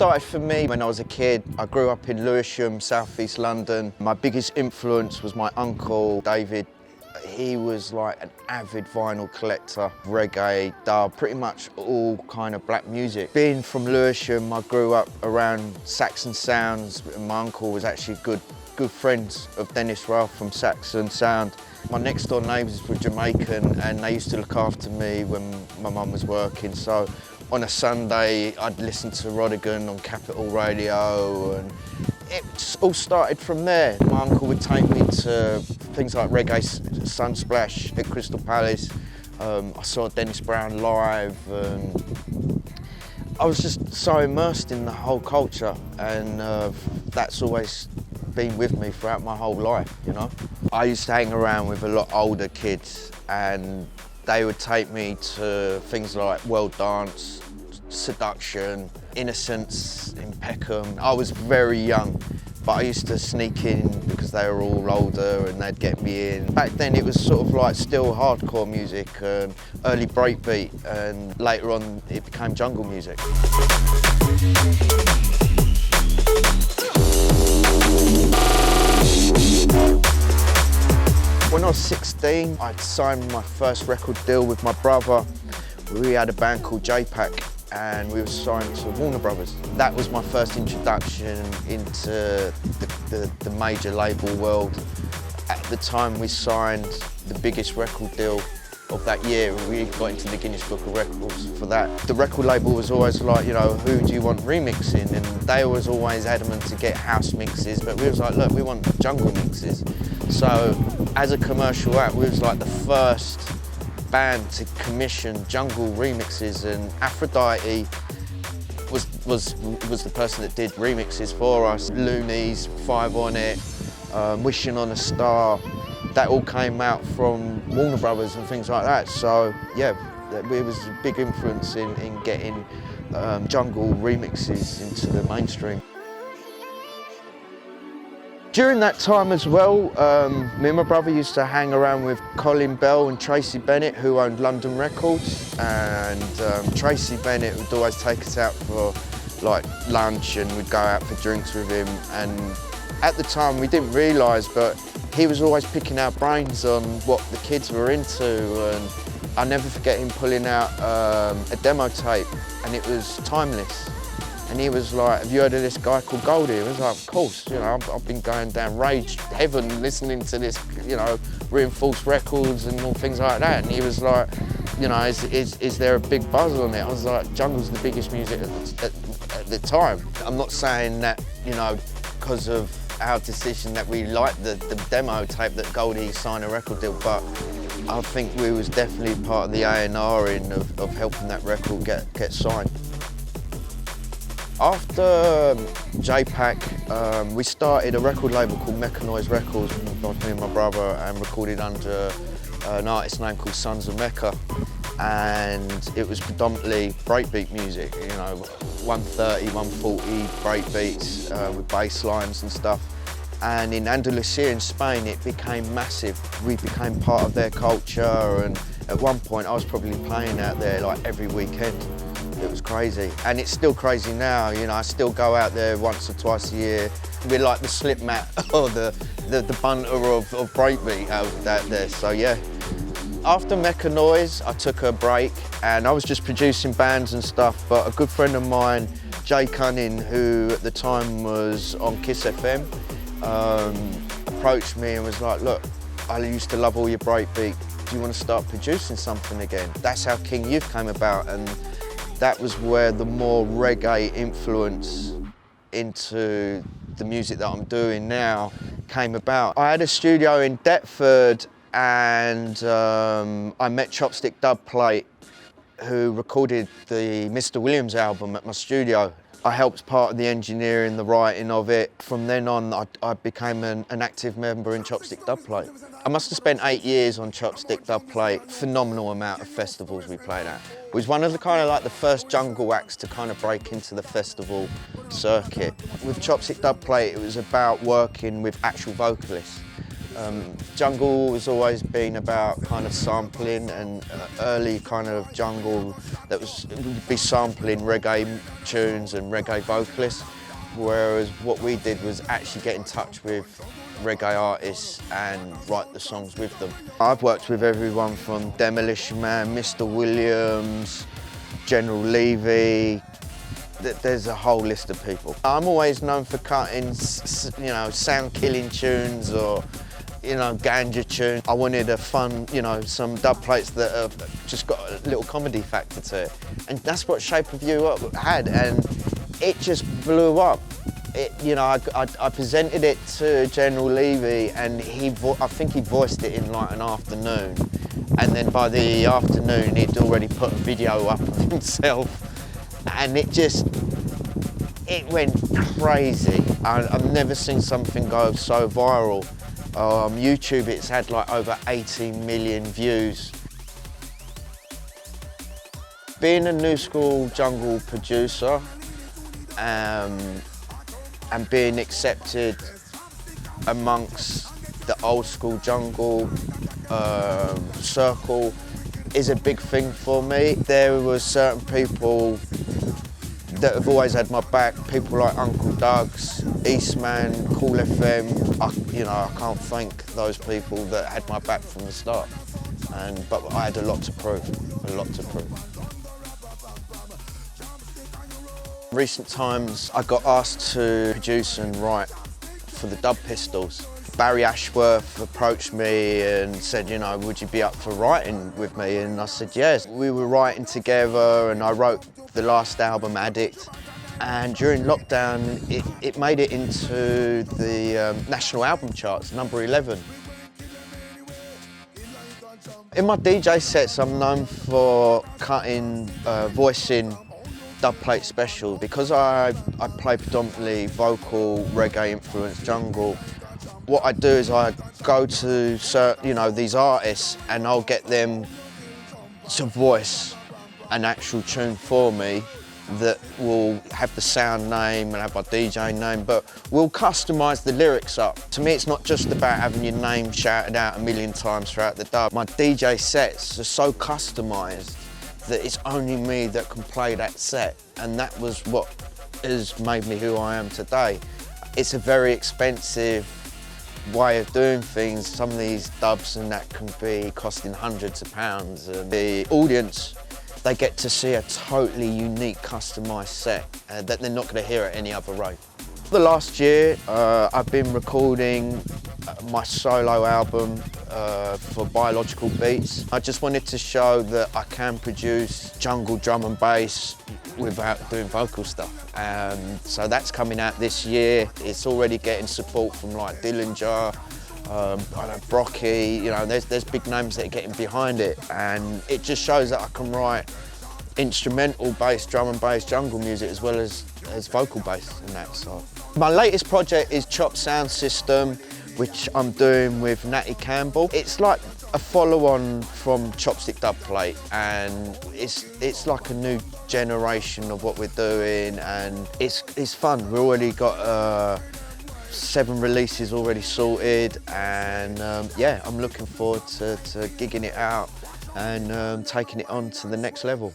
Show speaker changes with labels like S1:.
S1: started for me when I was a kid. I grew up in Lewisham, southeast London. My biggest influence was my uncle, David. He was like an avid vinyl collector, reggae, dub, pretty much all kind of black music. Being from Lewisham, I grew up around Saxon Sounds, and my uncle was actually good friends of Dennis Ralph from Saxon Sound. My next door neighbours were Jamaican and they used to look after me when my mum was working. So on a Sunday, I'd listen to Rodigan on Capital Radio, and it all started from there. My uncle would take me to things like Reggae Sunsplash at Crystal Palace. I saw Dennis Brown live, and I was just so immersed in the whole culture, and that's always been with me throughout my whole life, you know. I used to hang around with a lot older kids, and they would take me to things like World Dance, Seduction, Innocence in Peckham. I was very young, but I used to sneak in because they were all older and they'd get me in. Back then it was sort of like still hardcore music and early breakbeat, and later on it became jungle music. When I was 16, I'd signed my first record deal with my brother. We had a band called J-Pack and we were signed to Warner Brothers. That was my first introduction into the major label world. At the time we signed the biggest record deal of that year. We got into the Guinness Book of Records for that. The record label was always like, you know, who do you want remixing? And they was always adamant to get house mixes, but we was like, look, we want jungle mixes. So as a commercial act, we was like the first band to commission jungle remixes, and Aphrodite was the person that did remixes for us. Loonies, Five on It, Wishing on a Star, that all came out from Warner Brothers and things like that. So yeah, it was a big influence in getting jungle remixes into the mainstream. During that time as well, me and my brother used to hang around with Colin Bell and Tracy Bennett, who owned London Records, and Tracy Bennett would always take us out for like lunch, and we'd go out for drinks with him. And at the time we didn't realise, but he was always picking our brains on what the kids were into, and I'll never forget him pulling out a demo tape, and it was Timeless. And he was like, have you heard of this guy called Goldie? I was like, of course, you know, I've been going down rage heaven listening to this, you know, Reinforced Records and all things like that. And he was like, you know, is there a big buzz on it? I was like, jungle's the biggest music at the time. I'm not saying that, you know, because of our decision that we liked the demo tape that Goldie signed a record deal, but I think we was definitely part of the A&R-ing of helping that record get signed. After J-Pack, we started a record label called Mechanoise Records, me and my brother, and recorded under an artist name called Sons of Mecca. And it was predominantly breakbeat music, you know, 130, 140 breakbeats with bass lines and stuff. And in Andalusia in Spain, it became massive. We became part of their culture, and at one point I was probably playing out there like every weekend. It was crazy, and it's still crazy now. You know, I still go out there once or twice a year. We're like the slip mat or the bunter of breakbeat out there. So yeah. After Mechanoise, I took a break, and I was just producing bands and stuff. But a good friend of mine, Jay Cunning, who at the time was on Kiss FM, approached me and was like, "Look, I used to love all your breakbeat. Do you want to start producing something again?" That's how King Youth came about, and that was where the more reggae influence into the music that I'm doing now came about. I had a studio in Deptford, and I met Chopstick Dubplate, who recorded the Mr. Williams album at my studio. I helped part of the engineering, the writing of it. From then on, I became an active member in Chopstick Dubplate. I must have spent 8 years on Chopstick Dubplate. Phenomenal amount of festivals we played at. It was one of the kind of like the first jungle acts to kind of break into the festival circuit. With Chopstick Dubplate, it was about working with actual vocalists. Jungle has always been about kind of sampling, and early kind of jungle that would be sampling reggae tunes and reggae vocalists, whereas what we did was actually get in touch with reggae artists and write the songs with them. I've worked with everyone from Demolition Man, Mr. Williams, General Levy. There's a whole list of people. I'm always known for cutting, you know, sound-killing tunes or, you know, ganja tunes. I wanted a fun, you know, some dub plates that have just got a little comedy factor to it. And that's what Shape of You had, and it just blew up. You know, I presented it to General Levy, and I think he voiced it in like an afternoon. And then by the afternoon, he'd already put a video up of himself. And it went crazy. I've never seen something go so viral. YouTube, it's had like over 18 million views. Being a new school jungle producer and being accepted amongst the old school jungle circle is a big thing for me. There were certain people that have always had my back, people like Uncle Doug's, Eastman, Cool FM. You know, I can't thank those people that had my back from the start. But I had a lot to prove, a lot to prove. Recent times, I got asked to produce and write for the Dub Pistols. Barry Ashworth approached me and said, you know, would you be up for writing with me? And I said, yes. We were writing together, and I wrote the last album, Addict. And during lockdown, it made it into the national album charts, number 11. In my DJ sets, I'm known for cutting, voicing dubplate special. Because I play predominantly vocal, reggae influenced jungle, what I do is I go to, you know, these artists, and I'll get them to voice an actual tune for me that will have the sound name and have my DJ name, but we'll customise the lyrics up. To me, it's not just about having your name shouted out a million times throughout the dub. My DJ sets are so customised that it's only me that can play that set, and that was what has made me who I am today. It's a very expensive way of doing things. Some of these dubs and that can be costing hundreds of pounds, and the audience, they get to see a totally unique customised set that they're not going to hear at any other rate. The last year I've been recording my solo album for Biological Beats. I just wanted to show that I can produce jungle drum and bass without doing vocal stuff. So that's coming out this year. It's already getting support from like Dillinger, I know Brocky, you know, there's big names that are getting behind it, and it just shows that I can write instrumental bass, drum and bass, jungle music as well as vocal bass and that. So my latest project is Chop Sound System, which I'm doing with Natty Campbell. It's like a follow-on from Chopstick Dubplate, and it's like a new generation of what we're doing, and it's fun. We've already got 7 releases already sorted, and yeah, I'm looking forward to gigging it out and taking it on to the next level.